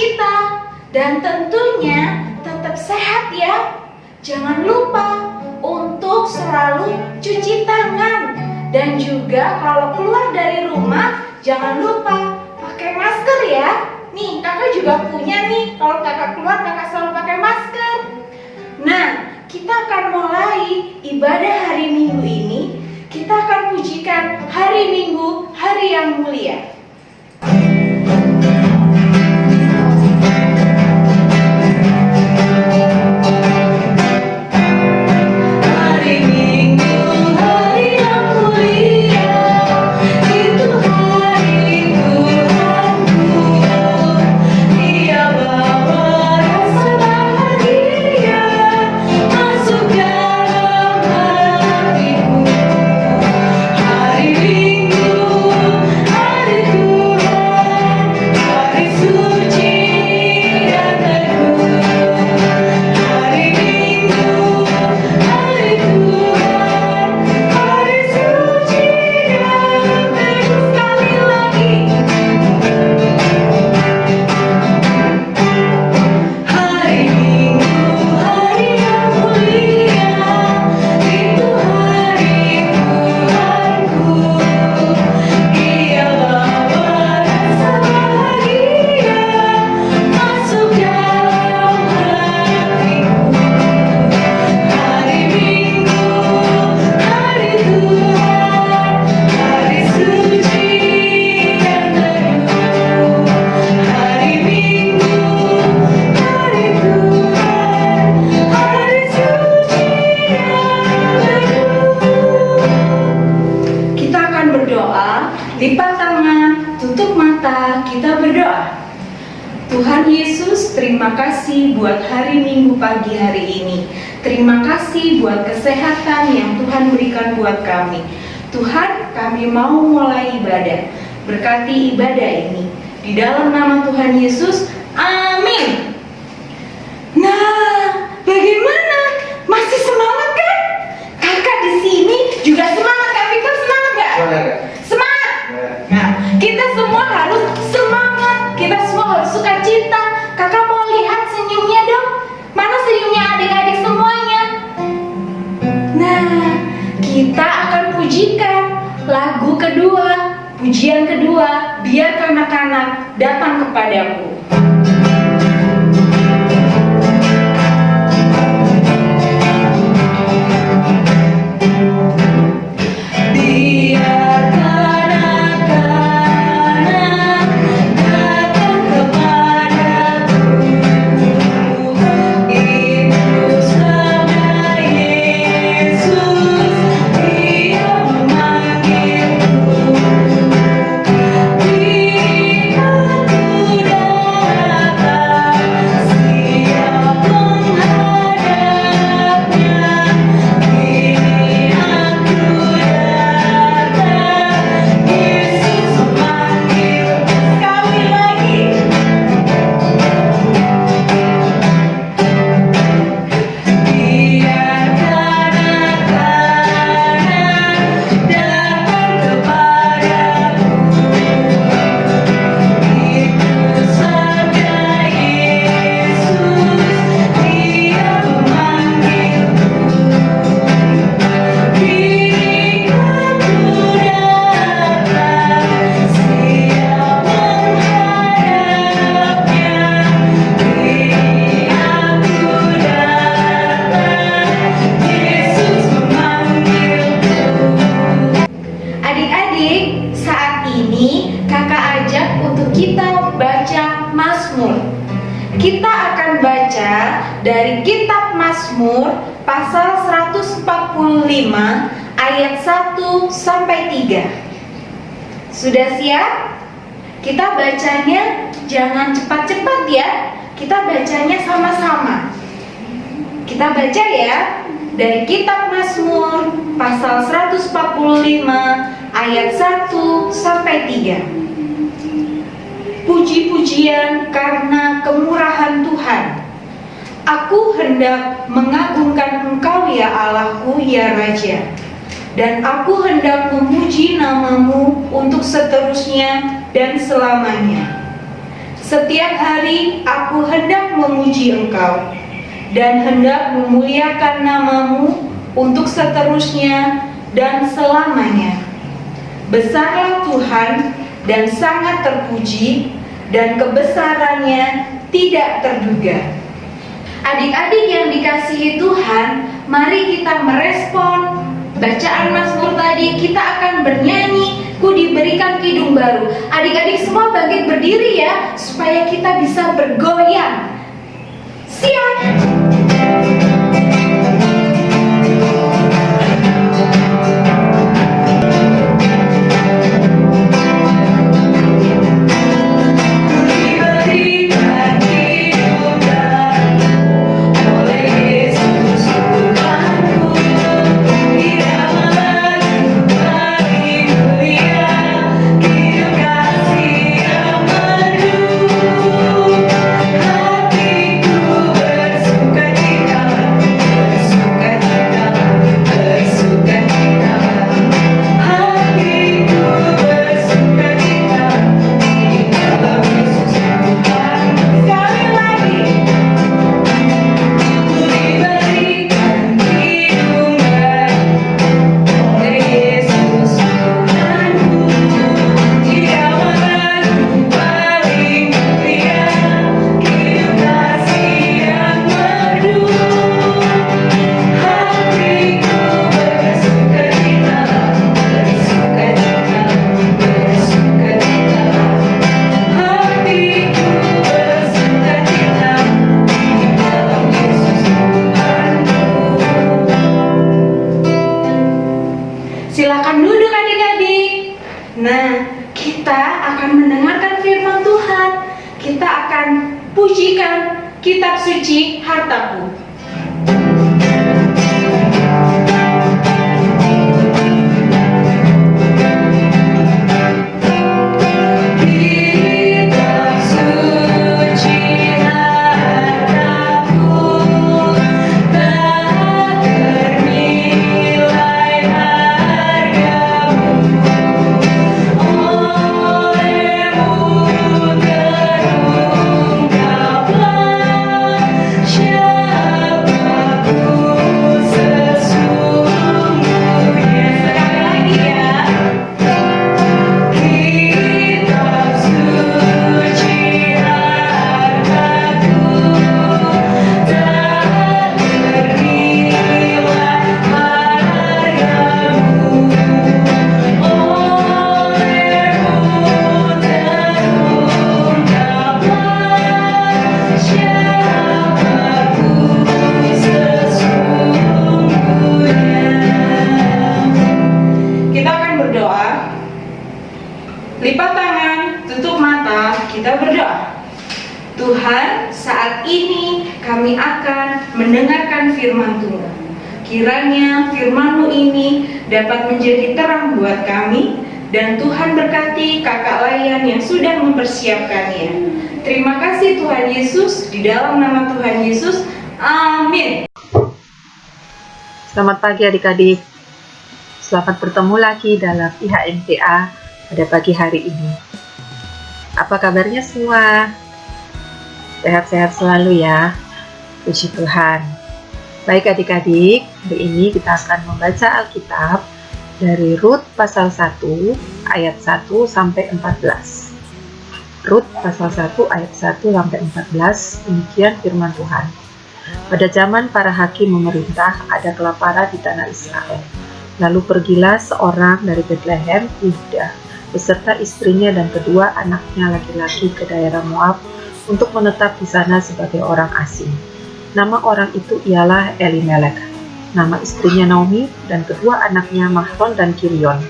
sukacita. Dan tentunya tetap sehat ya. Jangan lupa untuk selalu cuci tangan. Dan juga kalau keluar dari rumah jangan lupa pakai masker ya. Nih kakak juga punya nih. Kalau kakak keluar kakak selalu pakai masker. Nah, kita akan mulai ibadah hari Minggu ini. Kita akan pujikan hari Minggu, hari yang mulia. Lipat tangan, tutup mata, kita berdoa. Tuhan Yesus, terima kasih buat hari Minggu pagi hari ini. Terima kasih buat kesehatan yang Tuhan berikan buat kami. Tuhan, kami mau mulai ibadah. Berkati ibadah ini. Di dalam nama Tuhan Yesus, amin. Nah, bagaimana? Masih semangat kan? Kakak di sini juga semangat. Kak Victor semangat gak? Semangat. Nah, kita semua harus semangat. Kita semua harus sukacita. Kakak mau lihat senyumnya dong. Mana senyumnya adik-adik semuanya? Nah, kita akan pujikan lagu kedua, pujian kedua, biar anak-anak datang kepadaku. Kita akan baca dari kitab Mazmur pasal 145 ayat 1 sampai 3. Sudah siap? Kita bacanya jangan cepat-cepat ya. Kita bacanya sama-sama. Kita baca ya dari kitab Mazmur pasal 145 ayat 1 sampai 3. Puji-pujian karena kemurahan Tuhan. Aku hendak mengagungkan Engkau ya Allahku ya Raja. Dan aku hendak memuji namamu untuk seterusnya dan selamanya. Setiap hari aku hendak memuji Engkau dan hendak memuliakan nama-Mu untuk seterusnya dan selamanya. Besarlah Tuhan dan sangat terpuji, dan kebesarannya tidak terduga. Adik-adik yang dikasihi Tuhan, mari kita merespon bacaan Mazmur tadi. Kita akan bernyanyi, "Ku diberikan kidung baru." Adik-adik semua bangkit berdiri ya, supaya kita bisa bergoyang. Siap? Silakan duduk adik-adik. Nah, kita akan mendengarkan firman Tuhan. Kita akan pujikan kitab suci hartaku. Lipat tangan, tutup mata, kita berdoa. Tuhan, saat ini kami akan mendengarkan firman Tuhan. Kiranya firman-Mu ini dapat menjadi terang buat kami, dan Tuhan berkati kakak Layan yang sudah mempersiapkannya. Terima kasih Tuhan Yesus, di dalam nama Tuhan Yesus, amin. Selamat pagi adik-adik. Selamat bertemu lagi dalam IHMPA pada pagi hari ini. Apa kabarnya semua? Sehat-sehat selalu ya. Puji Tuhan. Baik adik-adik, hari ini kita akan membaca Alkitab dari Rut pasal 1 ayat 1 sampai 14. Rut pasal 1 ayat 1 sampai 14, demikian firman Tuhan. Pada zaman para hakim memerintah, ada kelaparan di tanah Israel. Lalu pergilah seorang dari Betlehem, Yehuda, beserta istrinya dan kedua anaknya laki-laki ke daerah Moab untuk menetap di sana sebagai orang asing. Nama orang itu ialah Elimelek, nama istrinya Naomi, dan kedua anaknya Mahlon dan Kilion.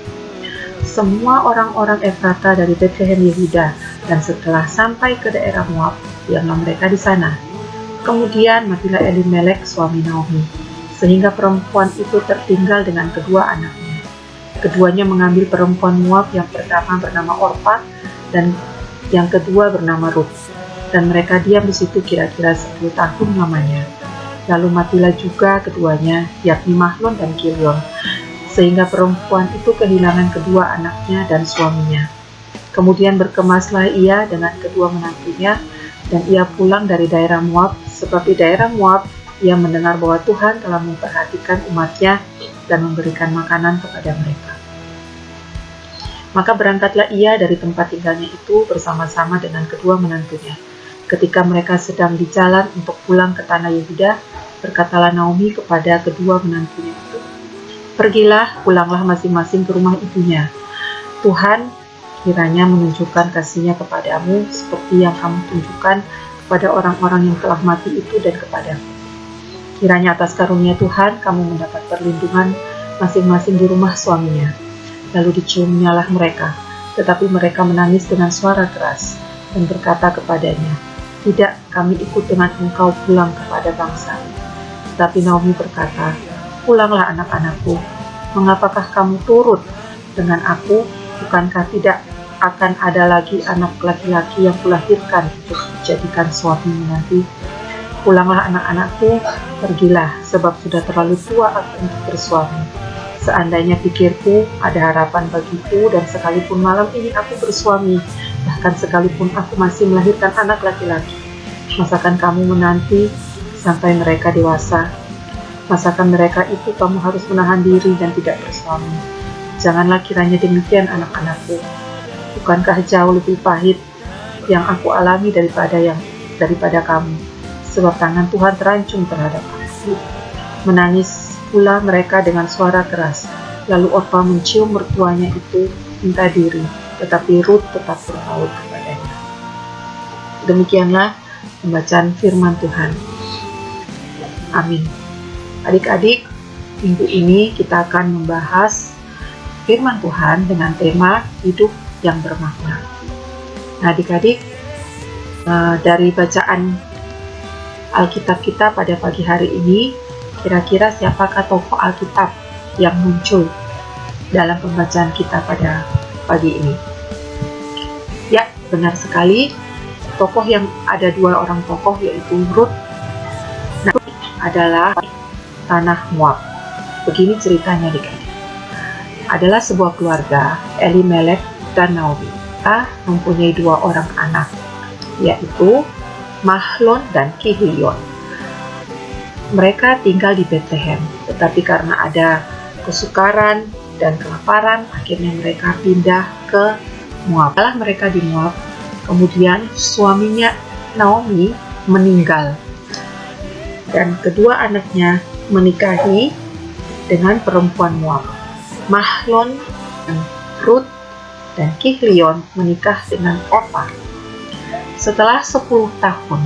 Semua orang-orang Efrata dari Betlehem Yehuda, dan setelah sampai ke daerah Moab, diamlah mereka di sana. Kemudian matilah Elimelek suami Naomi, sehingga perempuan itu tertinggal dengan kedua anaknya. Keduanya mengambil perempuan Moab, yang pertama bernama Orpa dan yang kedua bernama Rut, dan mereka diam di situ kira-kira 10 tahun lamanya. Lalu matilah juga keduanya, yakni Mahlon dan Kilion, sehingga perempuan itu kehilangan kedua anaknya dan suaminya. Kemudian berkemaslah ia dengan kedua menantunya, dan ia pulang dari daerah Moab, sebab di daerah Moab ia mendengar bahwa Tuhan telah memperhatikan umatnya dan memberikan makanan kepada mereka. Maka berangkatlah ia dari tempat tinggalnya itu bersama-sama dengan kedua menantunya. Ketika mereka sedang di jalan untuk pulang ke tanah Yehuda, berkatalah Naomi kepada kedua menantunya itu, "Pergilah, pulanglah masing-masing ke rumah ibunya. Tuhan kiranya menunjukkan kasih-Nya kepadamu seperti yang kamu tunjukkan kepada orang-orang yang telah mati itu dan kepadaku. Kiranya atas karunia Tuhan kamu mendapat perlindungan masing-masing di rumah suaminya." Lalu diciumnyalah mereka, tetapi mereka menangis dengan suara keras dan berkata kepadanya, "Tidak, kami ikut dengan engkau pulang kepada bangsa." Tetapi Naomi berkata, "Pulanglah anak-anakku, mengapakah kamu turut dengan aku? Bukankah tidak akan ada lagi anak laki-laki yang kulahirkan untuk dijadikan suamimu nanti? Pulanglah anak-anakku, pergilah, sebab sudah terlalu tua aku untuk bersuami. Seandainya pikirku ada harapan bagiku, dan sekalipun malam ini aku bersuami, bahkan sekalipun aku masih melahirkan anak laki-laki, masakan kamu menanti sampai mereka dewasa? Masakan mereka itu kamu harus menahan diri dan tidak bersuami? Janganlah kiranya demikian anak-anakku. Bukankah jauh lebih pahit yang aku alami daripada kamu? Sebab tangan Tuhan terancung terhadap aku." Menangis pula mereka dengan suara keras. Lalu Orpa mencium mertuanya itu minta diri, tetapi Rut tetap berpaut kepadanya. Demikianlah pembacaan firman Tuhan. Amin. Adik-adik, minggu ini kita akan membahas firman Tuhan dengan tema hidup yang bermakna. Nah, adik-adik, dari bacaan Alkitab kita pada pagi hari ini, kira-kira siapakah tokoh Alkitab yang muncul dalam pembacaan kita pada pagi ini? Ya, benar sekali. Tokoh yang ada dua orang tokoh, yaitu Rut. Nah, Rut adalah tanah Moab. Begini ceritanya, adik-adik. Adalah sebuah keluarga, Elimelek dan Naomi. Mereka mempunyai dua orang anak, yaitu Mahlon dan Kihlion. Mereka tinggal di Bethlehem, tetapi karena ada kesukaran dan kelaparan, akhirnya mereka pindah ke Moab. Setelah mereka di Moab, kemudian suaminya Naomi meninggal, dan kedua anaknya menikahi dengan perempuan Moab. Mahlon dan Rut dan Kihlion menikah dengan Orpa. Setelah 10 tahun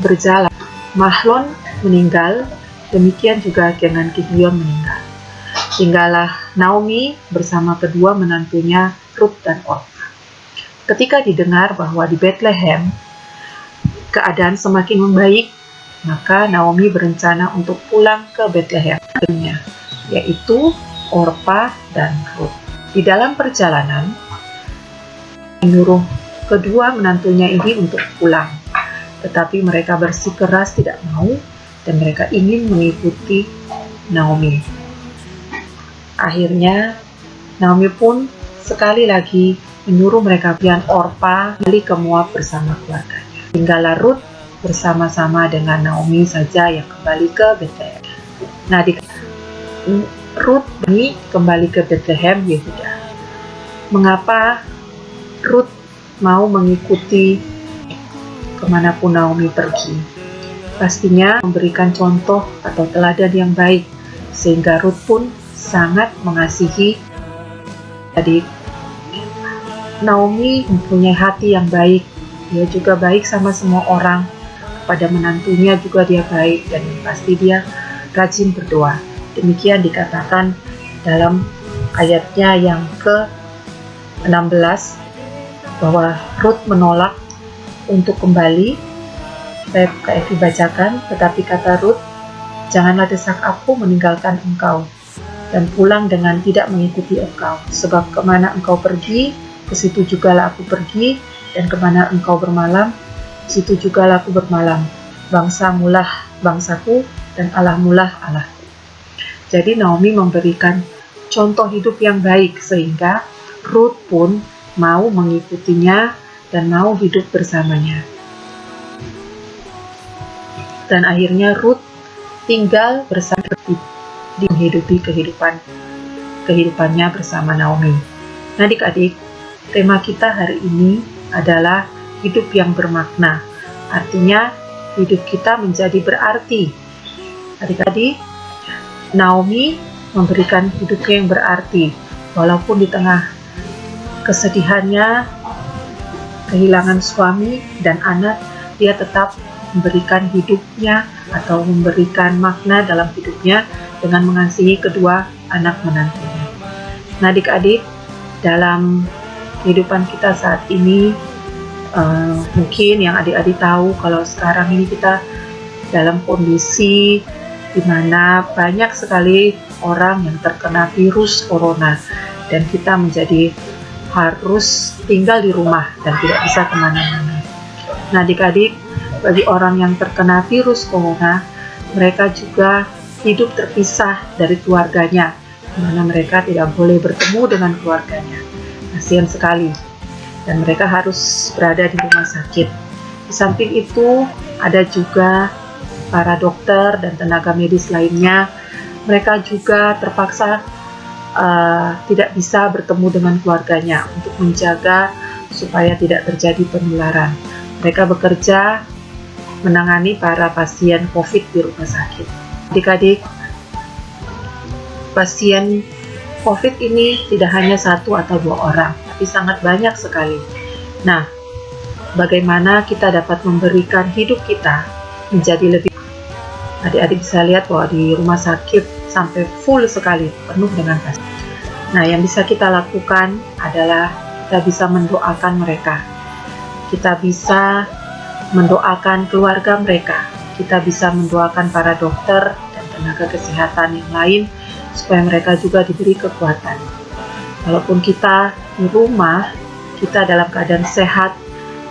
berjalan, Mahlon meninggal, demikian juga dengan Kihlion meninggal. Tinggallah Naomi bersama kedua menantunya Rut dan Orpa. Ketika didengar bahwa di Bethlehem keadaan semakin membaik, maka Naomi berencana untuk pulang ke Bethlehem, yaitu Orpa dan Rut. Di dalam perjalanan, menyuruh kedua menantunya ini untuk pulang. Tetapi mereka bersikeras tidak mau, dan mereka ingin mengikuti Naomi. Akhirnya Naomi pun sekali lagi menyuruh mereka pian Orpa kembali ke Moab bersama keluarganya. Tinggallah Rut bersama-sama dengan Naomi saja yang kembali ke Bethlehem. Nah, Rut ini kembali ke Bethlehem Yehuda. Mengapa Rut mau mengikuti kemanapun Naomi pergi? Pastinya memberikan contoh atau teladan yang baik, sehingga Rut pun sangat mengasihi. Jadi Naomi mempunyai hati yang baik, dia juga baik sama semua orang, kepada menantunya juga dia baik, dan pasti dia rajin berdoa. Demikian dikatakan dalam ayatnya yang ke-16, bahwa Rut menolak untuk kembali. Saya bacakan, tetapi kata Rut, "Janganlah desak aku meninggalkan engkau dan pulang dengan tidak mengikuti engkau, sebab kemana engkau pergi, ke situ jugalah aku pergi, dan kemana engkau bermalam, situ jugalah aku bermalam. Bangsamulah bangsaku, dan Allahmulah Allahku." Jadi Naomi memberikan contoh hidup yang baik, sehingga Ruth pun mau mengikutinya dan mau hidup bersamanya. Dan akhirnya Ruth tinggal bersama di menghidupi kehidupannya bersama Naomi. Nah, adik-adik, tema kita hari ini adalah hidup yang bermakna. Artinya, hidup kita menjadi berarti. Adik-adik, Naomi memberikan hidupnya yang berarti, walaupun di tengah kesedihannya, kehilangan suami dan anak, dia tetap memberikan hidupnya atau memberikan makna dalam hidupnya dengan mengasihi kedua anak menantunya. Nah, adik-adik, dalam kehidupan kita saat ini, mungkin yang adik-adik tahu kalau sekarang ini kita dalam kondisi di mana banyak sekali orang yang terkena virus corona dan kita menjadi harus tinggal di rumah dan tidak bisa kemana-mana. Nah, adik-adik, bagi orang yang terkena virus corona, mereka juga hidup terpisah dari keluarganya, di mana mereka tidak boleh bertemu dengan keluarganya. Kasihan sekali. Dan mereka harus berada di rumah sakit. Di samping itu, ada juga para dokter dan tenaga medis lainnya. Mereka juga terpaksa tidak bisa bertemu dengan keluarganya untuk menjaga supaya tidak terjadi penularan. Mereka bekerja menangani para pasien COVID di rumah sakit. Adik-adik, pasien COVID ini tidak hanya 1 atau 2 orang, tapi sangat banyak sekali. Nah, bagaimana kita dapat memberikan hidup kita menjadi lebih. Adik-adik bisa lihat bahwa di rumah sakit sampai full sekali, penuh dengan pasien. Nah, yang bisa kita lakukan adalah kita bisa mendoakan mereka. Kita bisa mendoakan keluarga mereka. Kita bisa mendoakan para dokter dan tenaga kesehatan yang lain supaya mereka juga diberi kekuatan. Walaupun kita di rumah, kita dalam keadaan sehat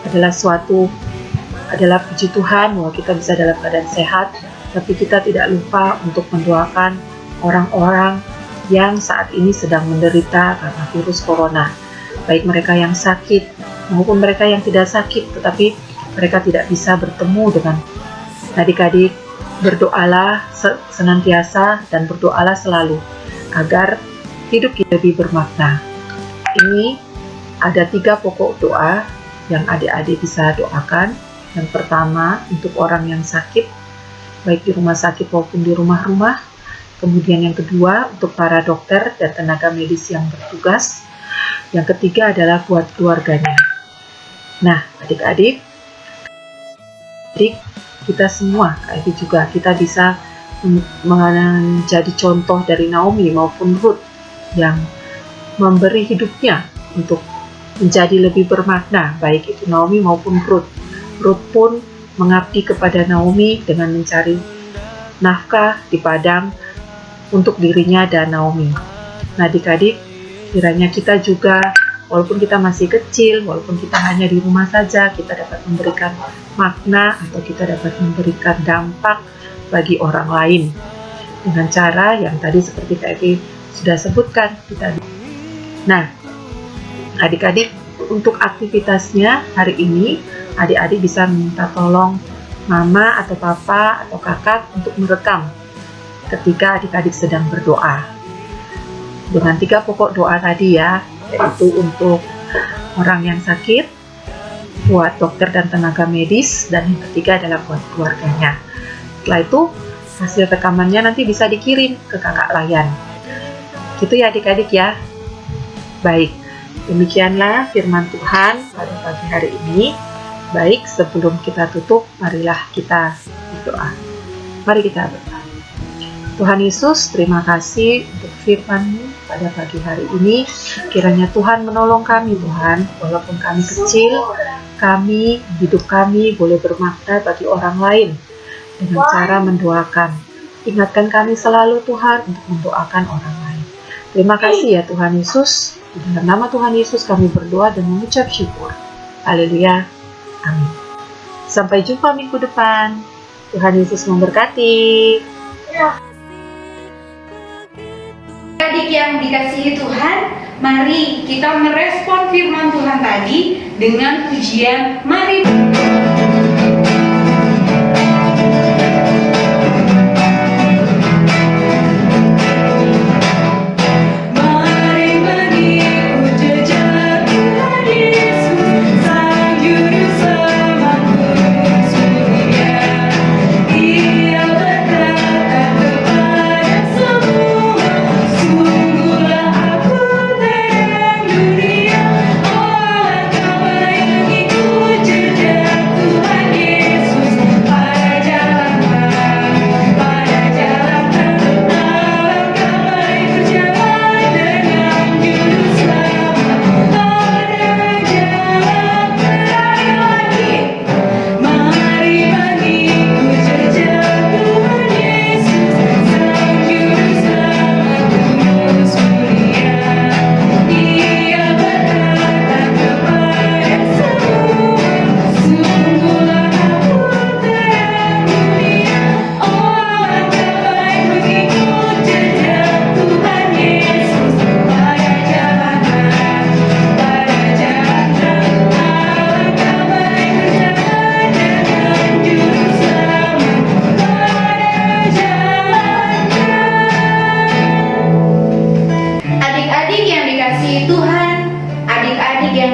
adalah puji Tuhan bahwa kita bisa dalam keadaan sehat, tapi kita tidak lupa untuk mendoakan orang-orang yang saat ini sedang menderita karena virus corona. Baik mereka yang sakit maupun mereka yang tidak sakit, tetapi mereka tidak bisa bertemu dengan adik-adik. Berdoalah senantiasa dan berdoalah selalu agar hidup kita lebih bermakna. Ini ada 3 pokok doa yang adik-adik bisa doakan. Yang pertama untuk orang yang sakit, baik di rumah sakit maupun di rumah-rumah. Kemudian yang kedua untuk para dokter dan tenaga medis yang bertugas. Yang ketiga adalah buat keluarganya. Nah, adik-adik, kita semua, adik juga, kita bisa menjadi contoh dari Naomi maupun Ruth yang memberi hidupnya untuk menjadi lebih bermakna, baik itu Naomi maupun Ruth. Ruth pun mengabdi kepada Naomi dengan mencari nafkah di padang untuk dirinya dan Naomi. Nah, adik-adik, kiranya kita juga, walaupun kita masih kecil, walaupun kita hanya di rumah saja, kita dapat memberikan makna atau kita dapat memberikan dampak bagi orang lain dengan cara yang tadi seperti Kak Evi sudah sebutkan. Nah, adik-adik, untuk aktivitasnya hari ini, adik-adik bisa minta tolong mama atau papa atau kakak untuk merekam ketika adik-adik sedang berdoa dengan 3 pokok doa tadi ya, yaitu untuk orang yang sakit, buat dokter dan tenaga medis, dan yang ketiga adalah buat keluarganya. Setelah itu hasil rekamannya nanti bisa dikirim ke kakak Layan. Gitu ya adik-adik ya. Baik, demikianlah firman Tuhan pada pagi hari ini. Baik, sebelum kita tutup, marilah kita berdoa. Mari kita berdoa. Tuhan Yesus, terima kasih untuk firman-Mu pada pagi hari ini. Kiranya Tuhan menolong kami, Tuhan, walaupun kami kecil, hidup kami boleh bermakna bagi orang lain dengan cara mendoakan. Ingatkan kami selalu, Tuhan, untuk mendoakan orang lain. Terima kasih ya Tuhan Yesus. Di dalam nama Tuhan Yesus kami berdoa dan mengucap syukur. Haleluya. Amin. Sampai jumpa minggu depan. Tuhan Yesus memberkati. Adik yang dikasihi Tuhan, Mari kita merespon firman Tuhan tadi dengan pujian mari.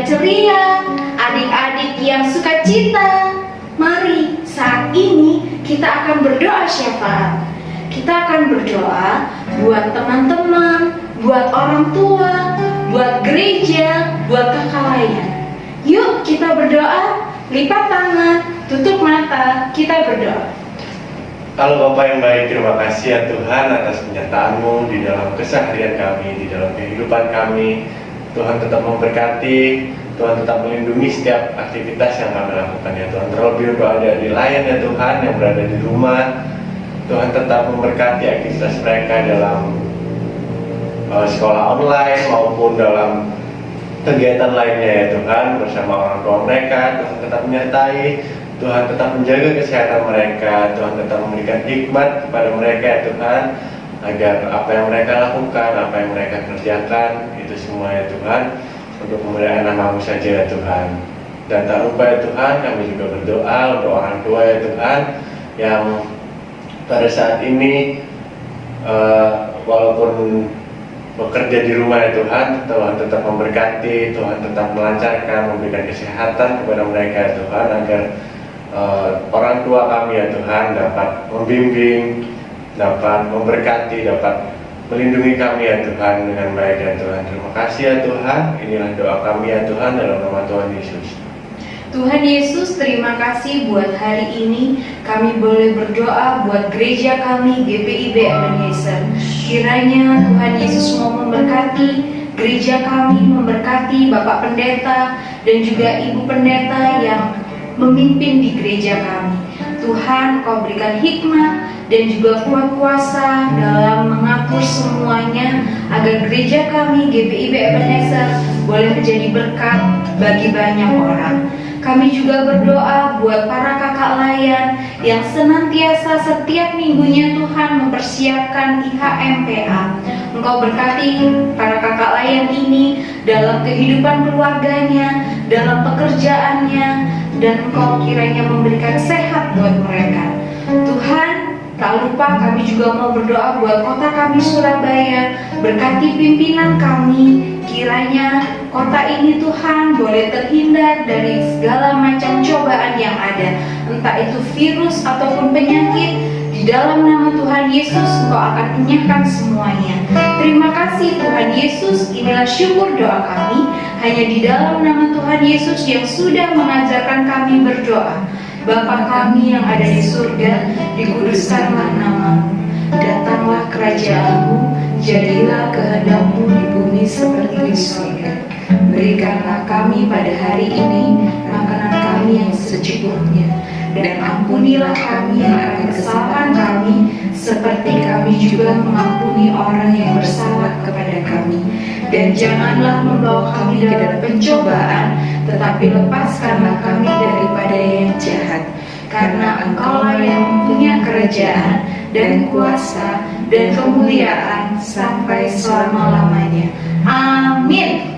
Ceria, adik-adik yang sukacita, mari saat ini kita akan berdoa syafaat. Kita akan berdoa buat teman-teman, buat orang tua, buat gereja, buat kakak layan. Yuk kita berdoa, lipat tangan, tutup mata, kita berdoa. Halo Bapak yang baik, terima kasih ya Tuhan atas penyertaan-Mu di dalam keseharian kami, di dalam kehidupan kami. Tuhan tetap memberkati, Tuhan tetap melindungi setiap aktivitas yang kami lakukan ya Tuhan. Terlebih untuk adik-adik lain ya Tuhan yang berada di rumah, Tuhan tetap memberkati aktivitas mereka dalam sekolah online maupun dalam kegiatan lainnya ya Tuhan. Bersama orang tua mereka, Tuhan tetap menyertai, Tuhan tetap menjaga kesehatan mereka, Tuhan tetap memberikan hikmat kepada mereka ya Tuhan, agar apa yang mereka lakukan, apa yang mereka kerjakan, itu semua ya Tuhan, untuk kemuliaan nama-Mu saja ya Tuhan. Dan tak lupa ya Tuhan, kami juga berdoa untuk orang tua ya Tuhan, yang pada saat ini walaupun bekerja di rumah ya Tuhan, Tuhan tetap memberkati, Tuhan tetap melancarkan, memberikan kesehatan kepada mereka ya Tuhan, agar orang tua kami ya Tuhan dapat membimbing, dapat memberkati, dapat melindungi kami ya Tuhan dengan baik ya Tuhan. Terima kasih ya Tuhan, inilah doa kami ya Tuhan dalam nama Tuhan Yesus. Tuhan Yesus, terima kasih buat hari ini kami boleh berdoa buat gereja kami GPIB Ebenezer. Kiranya Tuhan Yesus mau memberkati gereja kami, memberkati Bapak Pendeta dan juga Ibu Pendeta yang memimpin di gereja kami. Tuhan, Kau berikan hikmat dan juga kuat kuasa dalam mengatur semuanya agar gereja kami GPIB Ebenezer boleh menjadi berkat bagi banyak orang. Kami juga berdoa buat para kakak layan yang senantiasa setiap minggunya Tuhan mempersiapkan IHMPA. Engkau berkati para kakak layan ini dalam kehidupan keluarganya, dalam pekerjaannya, dan Engkau kiranya memberikan sehat buat mereka. Tuhan, tak lupa kami juga mau berdoa buat kota kami Surabaya. Berkati pimpinan kami, kiranya kota ini Tuhan boleh terhindar dari segala macam cobaan yang ada, entah itu virus ataupun penyakit. Di dalam nama Tuhan Yesus Engkau akan enyahkan semuanya. Terima kasih Tuhan Yesus, inilah syukur doa kami hanya di dalam nama Tuhan Yesus yang sudah mengajarkan kami berdoa. Bapa kami yang ada di surga, dikuduskanlah nama-Mu, datanglah kerajaan-Mu, jadilah kehendak-Mu di bumi seperti di surga. Berikanlah kami pada hari ini makanan kami yang secukupnya, dan ampunilah kami yang akan kesalahan kami, seperti kami juga mengampuni orang yang bersalah kepada kami. Dan janganlah membawa kami dalam pencobaan, tetapi lepaskanlah kami daripada yang jahat. karena Engkaulah yang mempunyai kerajaan dan kuasa dan kemuliaan sampai selama-lamanya. Amin.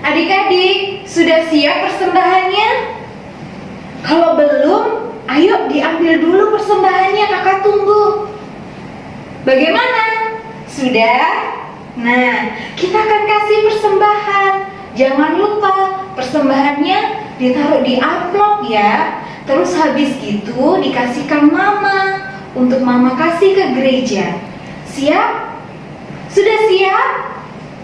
Adik-adik, sudah siap persembahannya? Kalau belum, ayo diambil dulu persembahannya, kakak tunggu. Bagaimana? Sudah? Nah, kita akan kasih persembahan. Jangan lupa persembahannya ditaruh di amplop ya. Terus habis itu dikasihkan mama untuk mama kasih ke gereja. Siap? Sudah siap?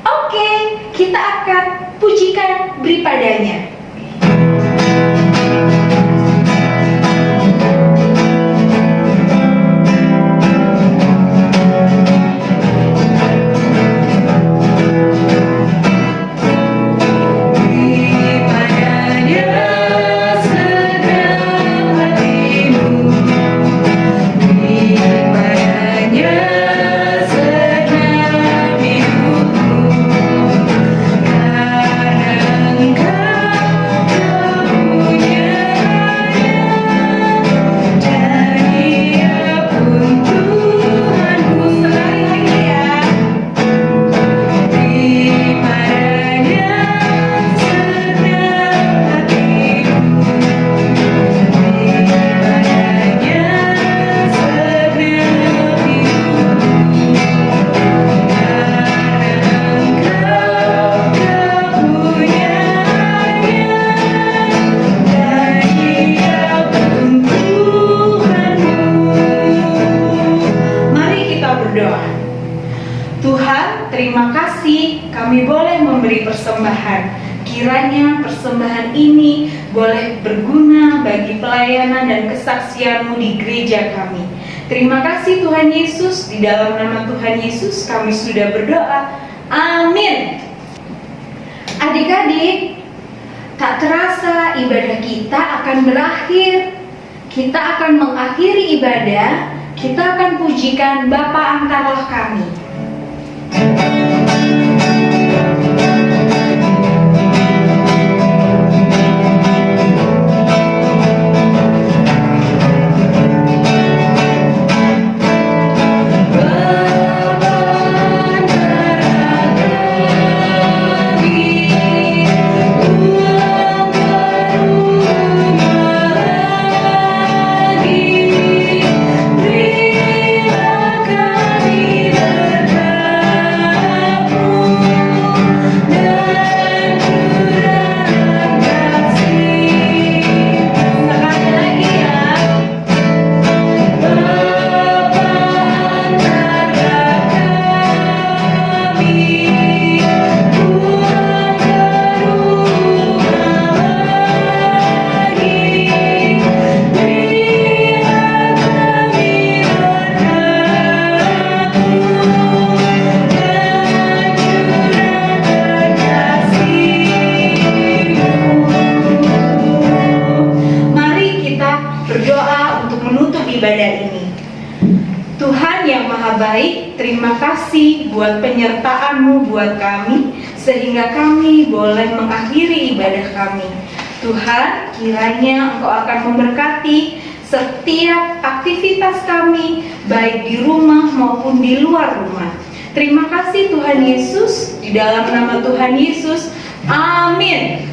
Oke, kita akan pujikan beri padanya. Tuhan, terima kasih kami boleh memberi persembahan. Kiranya persembahan ini boleh berguna bagi pelayanan dan kesaksian-Mu di gereja kami. Terima kasih Tuhan Yesus, di dalam nama Tuhan Yesus kami sudah berdoa. Amin. Adik-adik, tak terasa ibadah kita akan berakhir. Kita akan mengakhiri ibadah, kita akan pujikan Bapa antarlah kami. Ibadah ini. Tuhan yang Maha Baik, terima kasih buat penyertaan-Mu buat kami, sehingga kami boleh mengakhiri ibadah kami. Tuhan, kiranya Engkau akan memberkati setiap aktivitas kami, baik di rumah maupun di luar rumah. Terima kasih Tuhan Yesus, di dalam nama Tuhan Yesus, amin.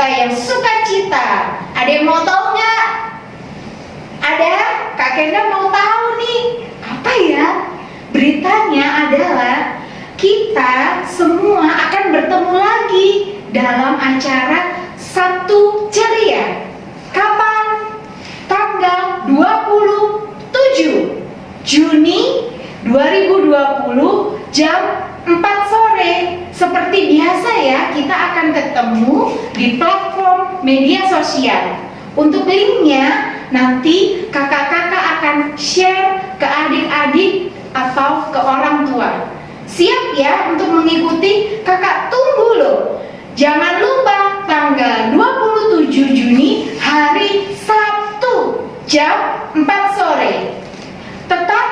berita yang sukacita. Ada yang mau tahu nggak? Ada? Kak Kenda mau tahu nih. Apa ya? Beritanya adalah kita semua akan bertemu lagi dalam acara Sabtu Ceria. Kapan? Tanggal 27 Juni 2020 jam 4 sore. Seperti biasa ya, kita akan ketemu di platform media sosial. Untuk linknya nanti kakak-kakak akan share ke adik-adik atau ke orang tua. Siap ya untuk mengikuti? Kakak tunggu loh. Jangan lupa tanggal 27 Juni hari Sabtu jam 4 sore. Tetap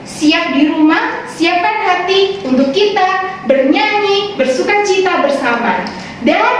siap di rumah, siapkan hati untuk kita bernyanyi, bersukacita bersama. Dan